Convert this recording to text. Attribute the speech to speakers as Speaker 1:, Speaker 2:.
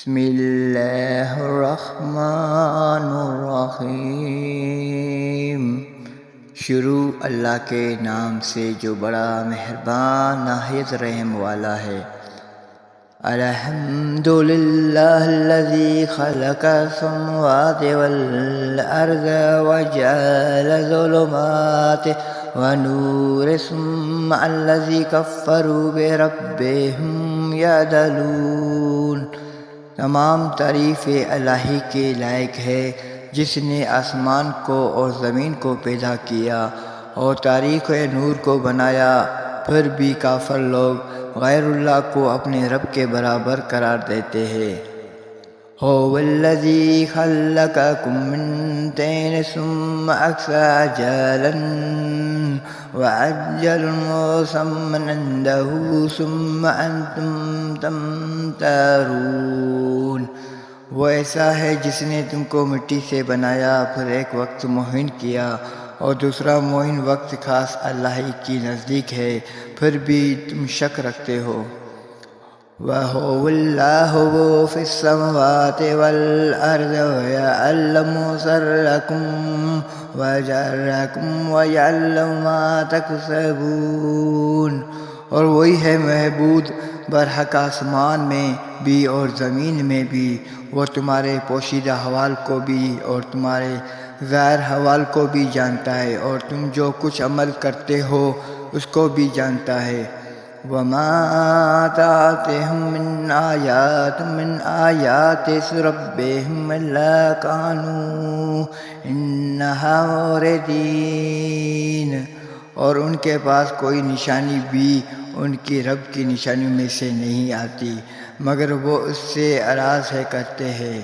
Speaker 1: بسم اللہ الرحمن الرحیم۔ شروع اللہ کے نام سے جو بڑا مہربان نہایت رحم والا ہے۔ الحمدللہ الذی خلق السماوات والارض وجعل الظلمات ونور ثم الذی کفروا بربہم یعدلون۔ تمام تعریف الہی کے لائق ہے جس نے آسمان کو اور زمین کو پیدا کیا اور تاریک نور کو بنایا، پھر بھی کافر لوگ غیر اللہ کو اپنے رب کے برابر قرار دیتے ہیں۔ هو الذی خلقکم من طین ثم اقصى اجلا وعجل مسمى عنده ثم انتم تمترون۔ وہ ایسا ہے جس نے تم کو مٹی سے بنایا، پھر ایک وقت معین کیا اور دوسرا معین وقت خاص اللہ ہی کی نزدیک ہے، پھر بھی تم شک رکھتے ہو۔ وَهُوَ اللَّهُ فِي السَّمَاوَاتِ وَالْأَرْضِ وَيَعْلَمُ سِرَّكُمْ وَجَهْرَكُمْ وَيَعْلَمُ مَا تَكْسِبُونَ۔ اور وہی ہے محبود برحق آسمان میں بھی اور زمین میں بھی، وہ تمہارے پوشیدہ حوال کو بھی اور تمہارے ظاہر حوال کو بھی جانتا ہے، اور تم جو کچھ عمل کرتے ہو اس کو بھی جانتا ہے۔ وَمَا تَأْتِيهِم مِّنْ آيَاتِ رَبِّهِمْ إِلَّا كَانُوا عَنْهَا مُعْرِضِينَ۔ اور ان کے پاس کوئی نشانی بھی ان کی رب کی نشانیوں میں سے نہیں آتی مگر وہ اس سے اعراض کرتے ہیں۔